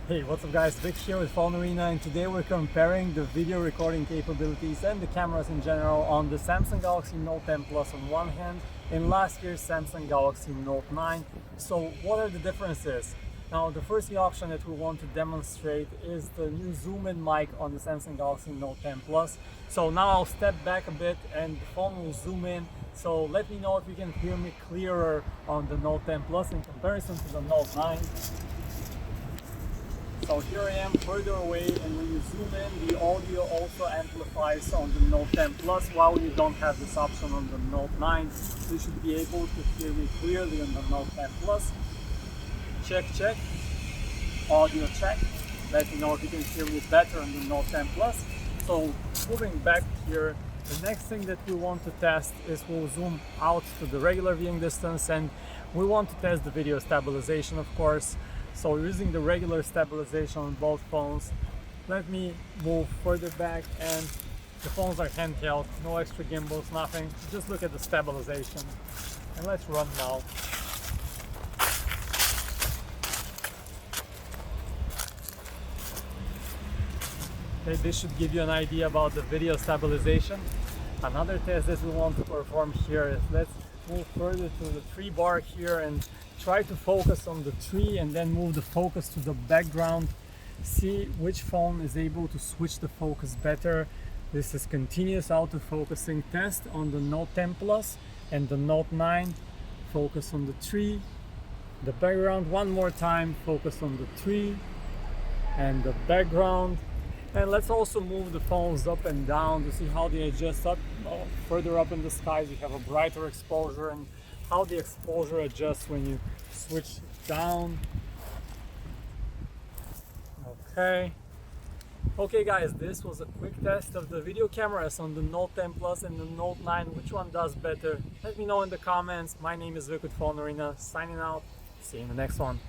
Hey, what's up guys, Vic here with PhoneArena, and today we're comparing the video recording capabilities and the cameras in general on the Samsung Galaxy Note 10 Plus on one hand and last year's Samsung Galaxy Note 9. So what are the differences? Now the first option that we want to demonstrate is the new zoom-in mic on the Samsung Galaxy Note 10 Plus. So now I'll step back a bit and the phone will zoom in. So let me know if you can hear me clearer on the Note 10 Plus in comparison to the Note 9. So here I am further away, and when you zoom in, the audio also amplifies on the Note 10 Plus, while you don't have this option on the Note 9. So you should be able to hear me clearly on the Note 10 Plus. Check, check. Audio check. Let me know if you can hear me better on the Note 10 Plus. So moving back here, the next thing that we want to test is we'll zoom out to the regular viewing distance, and we want to test the video stabilization, of course. So using the regular stabilization on both phones, let me move further back, and the phones are handheld, no extra gimbals, nothing. Just look at the stabilization, and let's run now. Okay, this should give you an idea about the video stabilization. Another test that we want to perform here is let's move further to the tree bar here and try to focus on the tree, and then move the focus to the background. See which phone is able to switch the focus better. This is continuous autofocusing test on the Note 10 Plus and the Note 9. Focus on the tree, the background. One more time, focus on the tree and the background. And let's also move the phones up and down to see how they adjust up. Further up in the skies you have a brighter exposure, and how the exposure adjusts when you switch down. Okay guys, this was a quick test of the video cameras on the Note 10 Plus and the Note 9. Which one does better? Let me know in the comments. My name is Vic with PhoneArena, signing out. See you in the next one.